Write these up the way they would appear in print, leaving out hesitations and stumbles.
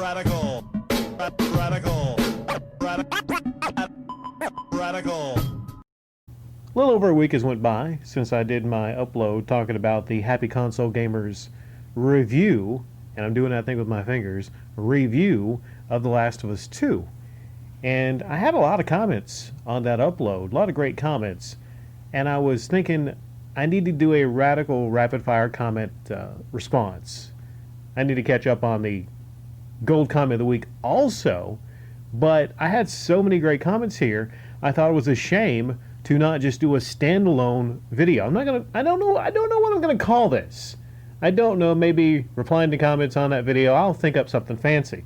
Radical. Radical. Radical. A little over a week has went by since I did my upload talking about the Happy Console Gamers review, and I'm doing that thing with my fingers, review of The Last of Us 2. And I had a lot of comments on that upload, a lot of great comments, and I was thinking I need to do a radical rapid fire comment response. I need to catch up on the gold comment of the week also, but I had so many great comments here, I thought it was a shame to not just do a standalone video. I don't know what I'm gonna call this. I don't know, maybe replying to comments on that video, I'll think up something fancy.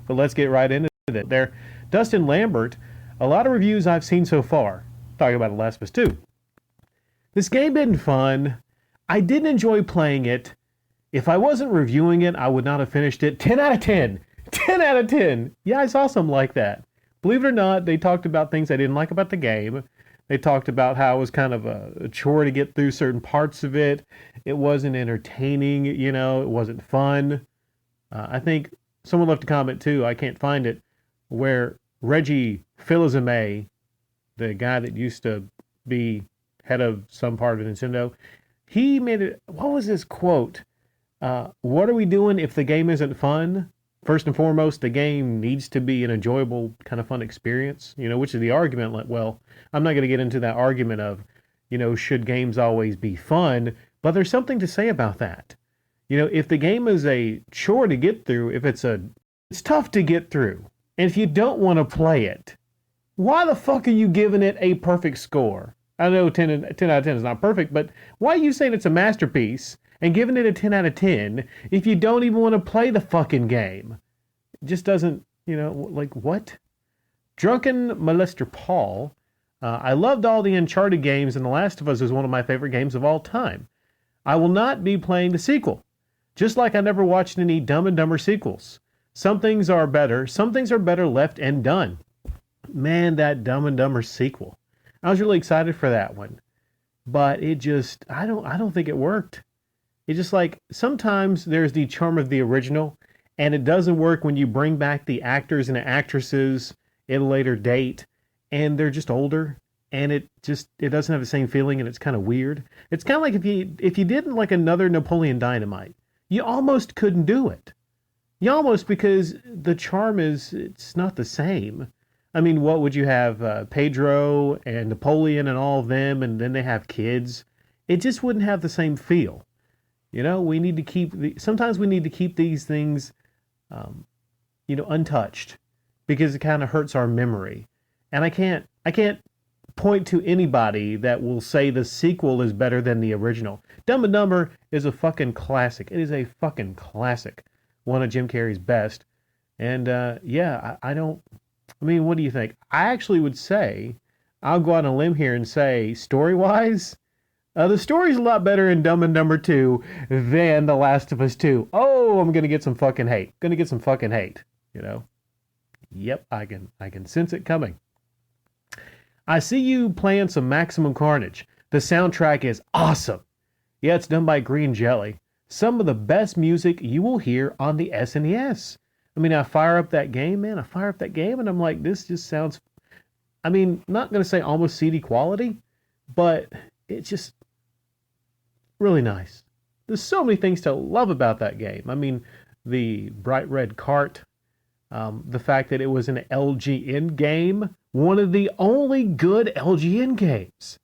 But let's get right into it. There, Dustin Lambert, a lot of reviews I've seen so far, talking about The Last of Us 2. This game been fun. I didn't enjoy playing it. If I wasn't reviewing it, I would not have finished it. 10 out of 10. 10 out of 10. Yeah, I saw something like that. Believe it or not, they talked about things I didn't like about the game. They talked about how it was kind of a chore to get through certain parts of it. It wasn't entertaining, it wasn't fun. I think someone left a comment too, I can't find it, where Reggie Fils-Aimé, the guy that used to be head of some part of Nintendo, he made it, what was his quote? What are we doing if the game isn't fun? First and foremost, the game needs to be an enjoyable, kind of fun experience, which is the argument. Like, well, I'm not going to get into that argument of, should games always be fun? But there's something to say about that. If the game is a chore to get through, it's tough to get through. And if you don't want to play it, why the fuck are you giving it a perfect score? I know 10 out of 10 is not perfect, but why are you saying it's a masterpiece and giving it a 10 out of 10 if you don't even want to play the fucking game? It just doesn't, like what? Drunken Molester Paul, I loved all the Uncharted games, and The Last of Us is one of my favorite games of all time. I will not be playing the sequel, just like I never watched any Dumb and Dumber sequels. Some things are better left and done. Man, that Dumb and Dumber sequel. I was really excited for that one, but it just, I don't think it worked. It's just like, sometimes there's the charm of the original, and it doesn't work when you bring back the actors and actresses at a later date, and they're just older, and it doesn't have the same feeling, and it's kind of weird. It's kind of like if you did like another Napoleon Dynamite, you almost couldn't do it. You almost, because the charm it's not the same. I mean, what would you have, Pedro and Napoleon and all of them, and then they have kids? It just wouldn't have the same feel. We need to sometimes we need to keep these things, untouched, because it kind of hurts our memory. And I can't point to anybody that will say the sequel is better than the original. Dumb and Dumber is a fucking classic. It is a fucking classic. One of Jim Carrey's best. And, what do you think? I actually would say, I'll go out on a limb here and say, story-wise, the story's a lot better in Dumb and Dumber 2 than The Last of Us 2. Oh, I'm going to get some fucking hate. Yep, I can sense it coming. I see you playing some Maximum Carnage. The soundtrack is awesome. Yeah, it's done by Green Jelly. Some of the best music you will hear on the SNES. I fire up that game, and I'm like, this just sounds, not going to say almost CD quality, but it's just really nice. There's so many things to love about that game. The bright red cart, the fact that it was an LGN game, one of the only good LGN games.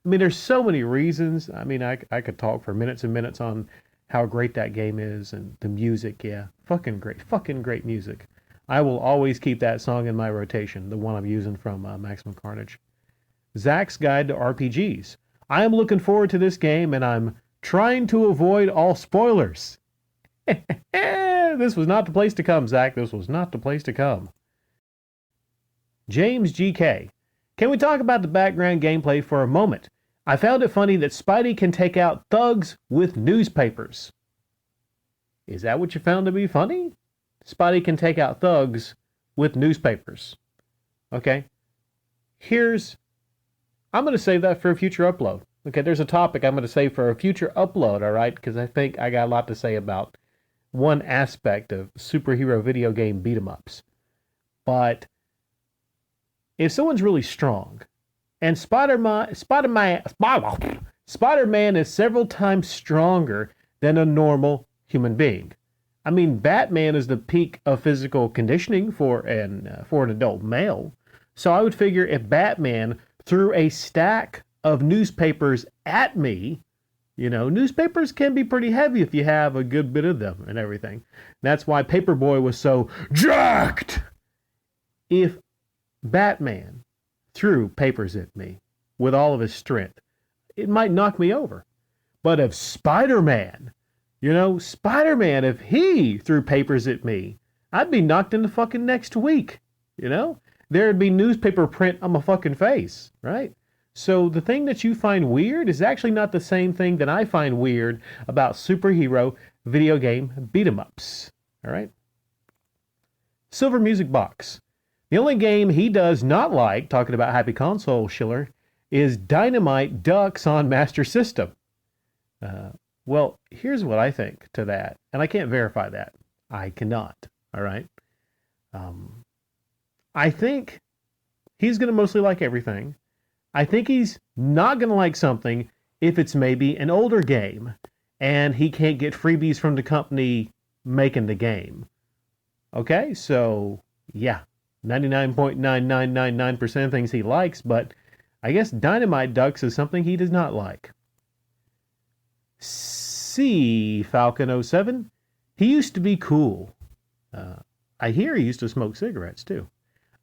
There's so many reasons. I could talk for minutes and minutes on how great that game is, and the music, yeah, fucking great music. I will always keep that song in my rotation, the one I'm using from Maximum Carnage. Zach's Guide to RPGs. I am looking forward to this game, and I'm trying to avoid all spoilers. This was not the place to come, Zach. This was not the place to come. James GK. Can we talk about the background gameplay for a moment? I found it funny that Spidey can take out thugs with newspapers. Is that what you found to be funny? Spidey can take out thugs with newspapers. Okay. I'm going to save that for a future upload. Okay, there's a topic I'm going to save for a future upload, all right? Because I think I got a lot to say about one aspect of superhero video game beat 'em ups. But if someone's really strong, and Spider-Man is several times stronger than a normal human being. I mean, Batman is the peak of physical conditioning for an adult male. So I would figure if Batman threw a stack of newspapers at me, newspapers can be pretty heavy if you have a good bit of them and everything. That's why Paperboy was so jacked. If Batman threw papers at me with all of his strength, it might knock me over. But if Spider-Man, if he threw papers at me, I'd be knocked into fucking next week, There'd be newspaper print on my fucking face, right? So the thing that you find weird is actually not the same thing that I find weird about superhero video game beat 'em ups, all right? Silver Music Box. The only game he does not like, talking about Happy Console Schiller, is Dynamite Ducks on Master System. Well, here's what I think to that, and I can't verify that. I cannot, all right? I think he's going to mostly like everything. I think he's not going to like something if it's maybe an older game and he can't get freebies from the company making the game. Okay, so yeah, 99.9999% of things he likes, but I guess Dynamite Ducks is something he does not like. C Falcon 07, he used to be cool. I hear he used to smoke cigarettes too.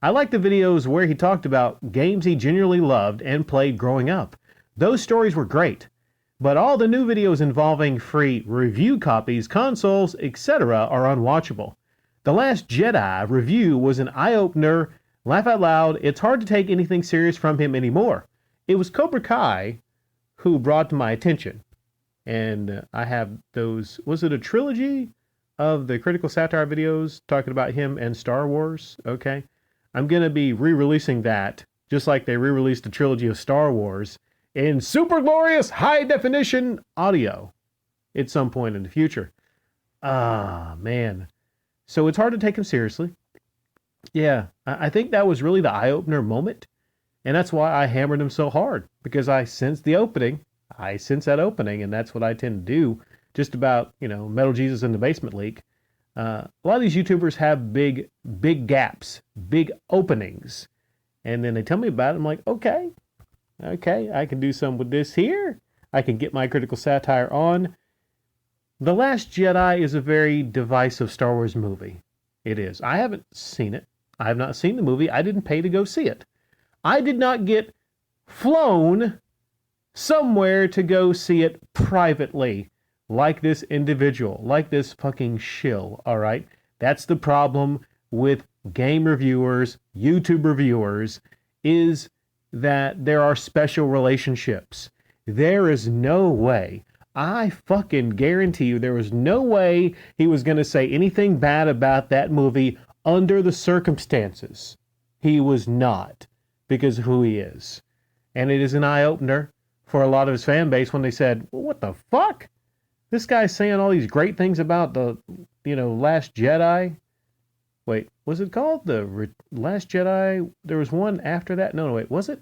I like the videos where he talked about games he genuinely loved and played growing up. Those stories were great. But all the new videos involving free review copies, consoles, etc. are unwatchable. The Last Jedi review was an eye-opener, laugh out loud. It's hard to take anything serious from him anymore. It was Cobra Kai who brought to my attention. And I have those, was it a trilogy of the critical satire videos talking about him and Star Wars? Okay. I'm going to be re-releasing that, just like they re-released the trilogy of Star Wars, in super glorious high-definition audio at some point in the future. Ah, man. So it's hard to take him seriously. Yeah, I think that was really the eye-opener moment, and that's why I hammered him so hard, because I sensed the opening. I sense that opening, and that's what I tend to do just about, Metal Jesus in the Basement Leak. A lot of these YouTubers have big gaps, big openings. And then they tell me about it. I'm like, okay, I can do some with this here. I can get my critical satire on. The Last Jedi is a very divisive Star Wars movie. It is. I haven't seen it. I have not seen the movie. I didn't pay to go see it. I did not get flown somewhere to go see it privately. Like this individual, like this fucking shill, all right? That's the problem with game reviewers, YouTube reviewers, is that there are special relationships. There is no way, I fucking guarantee you, there was no way he was going to say anything bad about that movie under the circumstances. He was not, because of who he is. And it is an eye-opener for a lot of his fan base when they said, well, what the fuck? This guy's saying all these great things about the, Last Jedi. Wait, was it called the Last Jedi? There was one after that? No, wait, was it?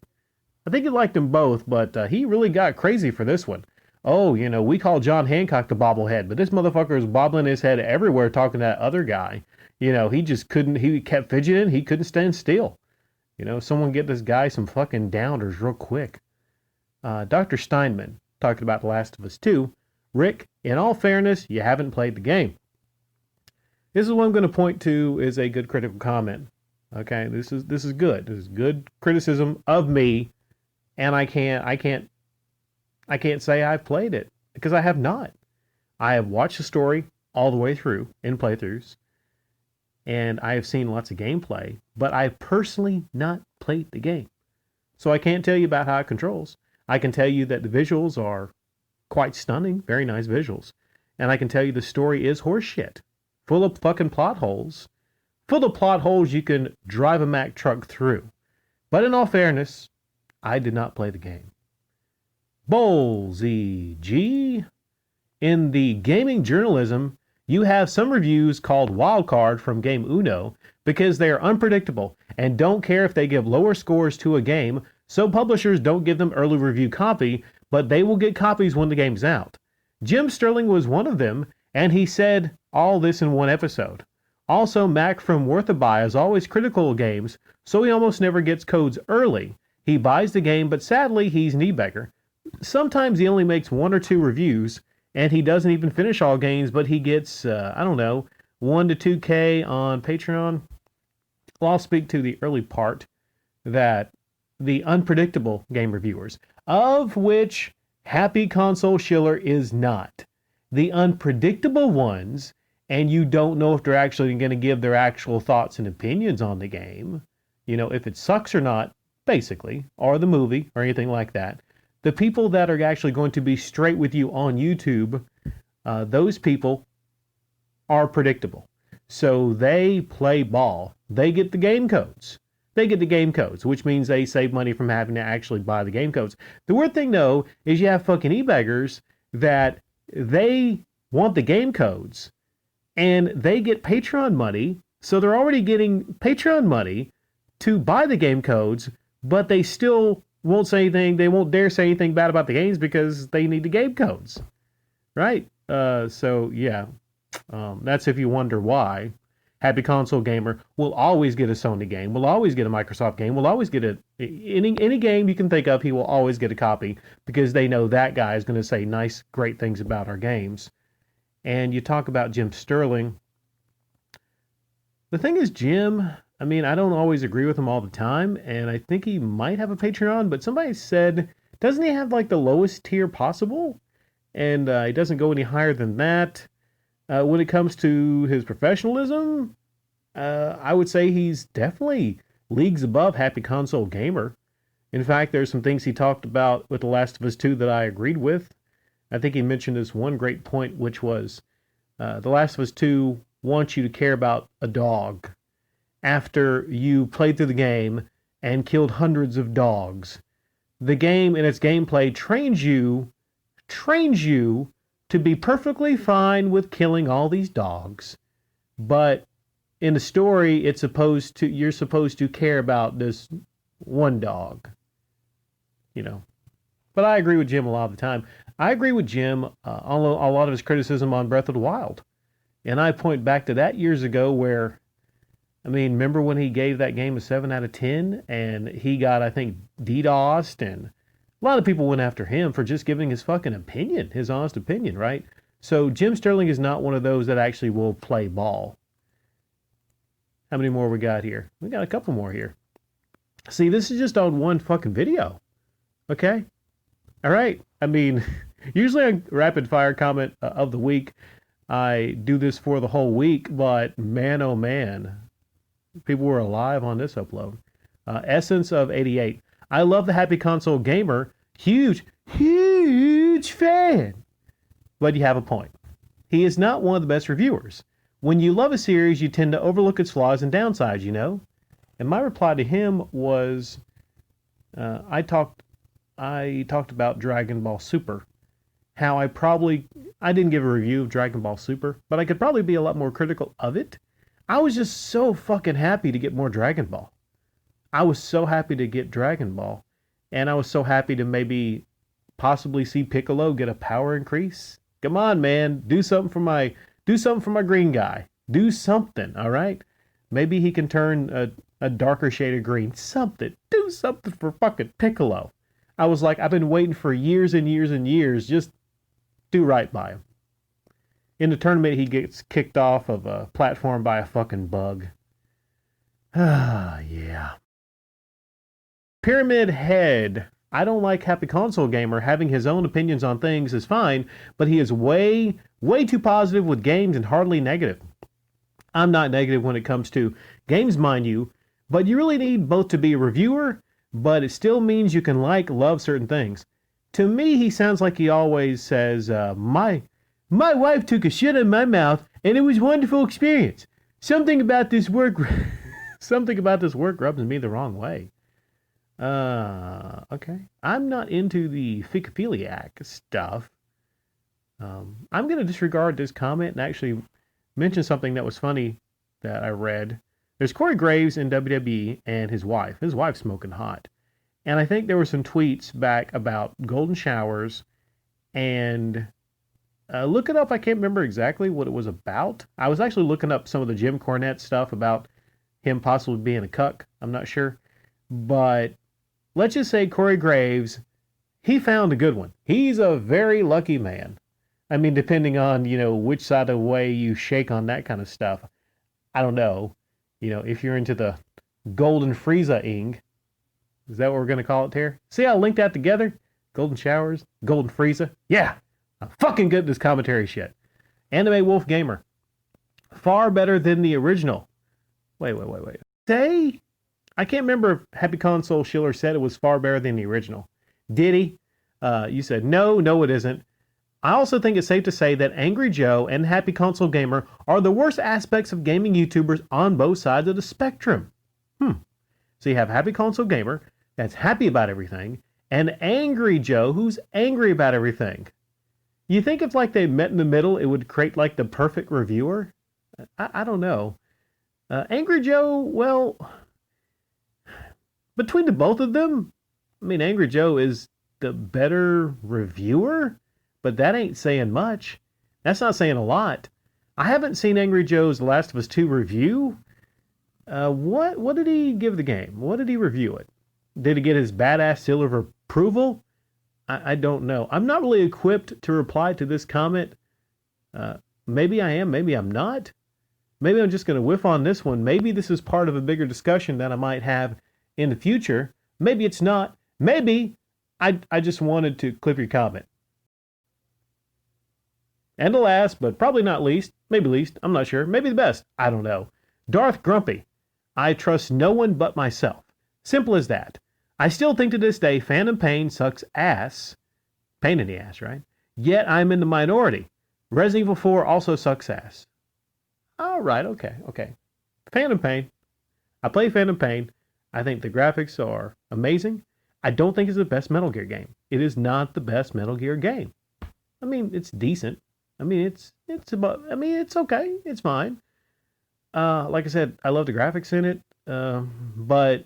I think he liked them both, but he really got crazy for this one. Oh, we call John Hancock the bobblehead, but this motherfucker is bobbling his head everywhere talking to that other guy. He just couldn't, he kept fidgeting, he couldn't stand still. Someone get this guy some fucking downers real quick. Dr. Steinman talking about The Last of Us 2. Rick, in all fairness, you haven't played the game. This is what I'm going to point to as a good critical comment. Okay, this is good. This is good criticism of me, and I can't say I've played it because I have not. I have watched the story all the way through in playthroughs, and I have seen lots of gameplay, but I've personally not played the game. So I can't tell you about how it controls. I can tell you that the visuals are quite stunning, very nice visuals. And I can tell you the story is horseshit, full of fucking plot holes. Full of plot holes you can drive a Mack truck through. But in all fairness, I did not play the game. Bowles EG. In the gaming journalism, You have some reviews called wildcard from game Uno because they are unpredictable and don't care if they give lower scores to a game, so publishers don't give them early review copy, but they will get copies when the game's out. Jim Sterling was one of them, and he said all this in one episode. Also, Mac from Worth a Buy is always critical of games, so he almost never gets codes early. He buys the game, but sadly, he's knee beggar. Sometimes he only makes 1 or 2 reviews, and he doesn't even finish all games, but he gets, 1 to 2K on Patreon. Well, I'll speak to the early part, that the unpredictable game reviewers, of which Happy Console Schiller is not. The unpredictable ones, and you don't know if they're actually going to give their actual thoughts and opinions on the game, if it sucks or not, basically, or the movie, or anything like that. The people that are actually going to be straight with you on YouTube, those people are predictable. So they play ball. They get the game codes. Which means they save money from having to actually buy the game codes. The weird thing, though, is you have fucking e-beggars that they want the game codes, and they get Patreon money, so they're already getting Patreon money to buy the game codes, but they still won't say anything. They won't dare say anything bad about the games because they need the game codes, right? That's if you wonder why. Happy Console Gamer will always get a Sony game, will always get a Microsoft game, will always get any game you can think of, he will always get a copy because they know that guy is going to say nice, great things about our games. And you talk about Jim Sterling. The thing is, Jim, I don't always agree with him all the time, and I think he might have a Patreon, but somebody said, doesn't he have like the lowest tier possible? And he doesn't go any higher than that. When it comes to his professionalism, I would say he's definitely leagues above Happy Console Gamer. In fact, there's some things he talked about with The Last of Us 2 that I agreed with. I think he mentioned this one great point, which was The Last of Us 2 wants you to care about a dog after you played through the game and killed hundreds of dogs. The game and its gameplay trains you to be perfectly fine with killing all these dogs. But in the story, you're supposed to care about this one dog. But I agree with Jim a lot of the time. I agree with Jim on a lot of his criticism on Breath of the Wild. And I point back to that years ago where, remember when he gave that game a 7 out of 10 and he got, I think, DDoSed, and a lot of people went after him for just giving his fucking opinion, his honest opinion, right? So Jim Sterling is not one of those that actually will play ball. How many more we got here? We got a couple more here. See, this is just on one fucking video. Okay? All right. Usually on Rapid Fire Comment of the Week, I do this for the whole week, but man, oh man, people were alive on this upload. Essence of 88. I love the Happy Console Gamer. Huge fan. But you have a point. He is not one of the best reviewers. When you love a series, you tend to overlook its flaws and downsides, And my reply to him was, I talked about Dragon Ball Super. How I didn't give a review of Dragon Ball Super, but I could probably be a lot more critical of it. I was just so fucking happy to get more Dragon Ball. I was so happy to get Dragon Ball, and I was so happy to maybe possibly see Piccolo get a power increase. Come on, man, do something for my green guy. Do something, all right? Maybe he can turn a darker shade of green. Something. Do something for fucking Piccolo. I was like, I've been waiting for years and years and years. Just do right by him. In the tournament, he gets kicked off of a platform by a fucking bug. Ah, yeah. Pyramid Head. I don't like Happy Console Gamer. Having his own opinions on things is fine, but he is way too positive with games and hardly negative. I'm not negative when it comes to games, mind you, but you really need both to be a reviewer, but it still means you can love certain things. To me, he sounds like he always says, my wife took a shit in my mouth and it was a wonderful experience. Something about this work rubs me the wrong way. Okay. I'm not into the ficophiliac stuff. I'm going to disregard this comment and actually mention something that was funny that I read. There's Corey Graves in WWE and his wife. His wife's smoking hot. And I think there were some tweets back about golden showers. And look it up. I can't remember exactly what it was about. I was actually looking up some of the Jim Cornette stuff about him possibly being a cuck. I'm not sure. But let's just say Corey Graves, he found a good one. He's a very lucky man. I mean, depending on, which side of the way you shake on that kind of stuff. I don't know. If you're into the golden Frieza-ing, is that what we're going to call it here? See how I linked that together? Golden showers, golden Frieza. Yeah, I'm fucking good at this commentary shit. Anime Wolf Gamer. Far better than the original. Wait. Say? I can't remember if Happy Console Schiller said it was far better than the original. Did he? You said, no, it isn't. I also think it's safe to say that Angry Joe and Happy Console Gamer are the worst aspects of gaming YouTubers on both sides of the spectrum. So you have Happy Console Gamer, that's happy about everything, and Angry Joe, who's angry about everything. You think if they met in the middle, it would create the perfect reviewer? I don't know. Angry Joe, well, between the both of them, Angry Joe is the better reviewer, but that ain't saying much. That's not saying a lot. I haven't seen Angry Joe's The Last of Us 2 review. What did he give the game? What did he review it? Did he get his badass seal of approval? I don't know. I'm not really equipped to reply to this comment. Maybe I am, maybe I'm not. Maybe I'm just going to whiff on this one. Maybe this is part of a bigger discussion that I might have in the future. Maybe it's not. Maybe I just wanted to clip your comment. And the last, but probably not least, maybe least, I'm not sure, maybe the best, I don't know. Darth Grumpy. I trust no one but myself. Simple as that. I still think to this day Phantom Pain sucks ass. Pain in the ass, right? Yet I'm in the minority. Resident Evil 4 also sucks ass. All right, okay. Phantom Pain. I play Phantom Pain. I think the graphics are amazing. I don't think it's the best Metal Gear game. It is not the best Metal Gear game. It's decent. It's okay. It's fine. Like I said, I love the graphics in it. But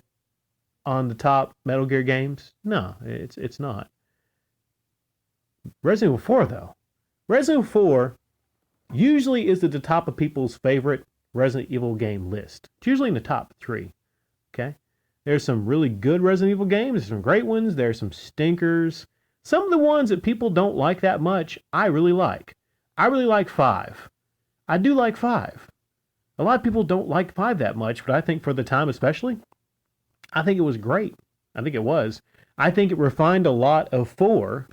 on the top Metal Gear games, no, it's not. Resident Evil 4, though. Resident Evil 4 usually is at the top of people's favorite Resident Evil game list. It's usually in the top 3. Okay? There's some really good Resident Evil games. There's some great ones. There's some stinkers. Some of the ones that people don't like that much, I really like. I really like 5. I do like 5. A lot of people don't like 5 that much, but I think for the time especially, I think it was great. I think it was. I think it refined a lot of 4,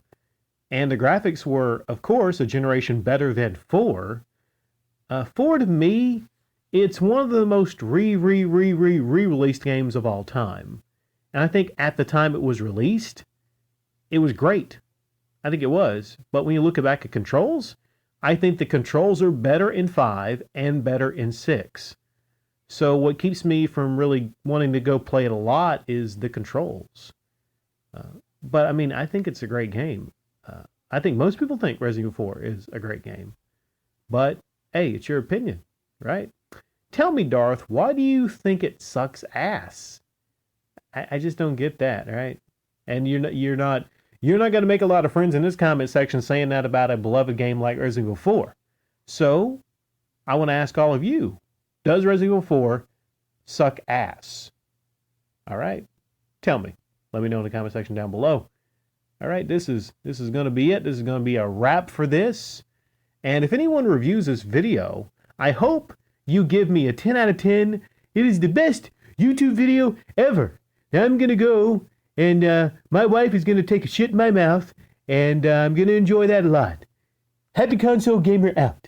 and the graphics were, of course, a generation better than 4. 4 to me, it's one of the most re-released games of all time. And I think at the time it was released, it was great. I think it was. But when you look back at controls, I think the controls are better in 5 and better in 6. So what keeps me from really wanting to go play it a lot is the controls. But I think it's a great game. I think most people think Resident Evil 4 is a great game. But, hey, it's your opinion, right? Tell me, Darth, why do you think it sucks ass? I just don't get that, right? And you're not going to make a lot of friends in this comment section saying that about a beloved game like Resident Evil 4. So, I want to ask all of you, does Resident Evil 4 suck ass? All right, tell me. Let me know in the comment section down below. All right, this is going to be it. This is going to be a wrap for this. And if anyone reviews this video, I hope you give me a 10 out of 10. It is the best YouTube video ever. Now I'm going to go, and my wife is going to take a shit in my mouth, and I'm going to enjoy that a lot. Happy Console Gamer out.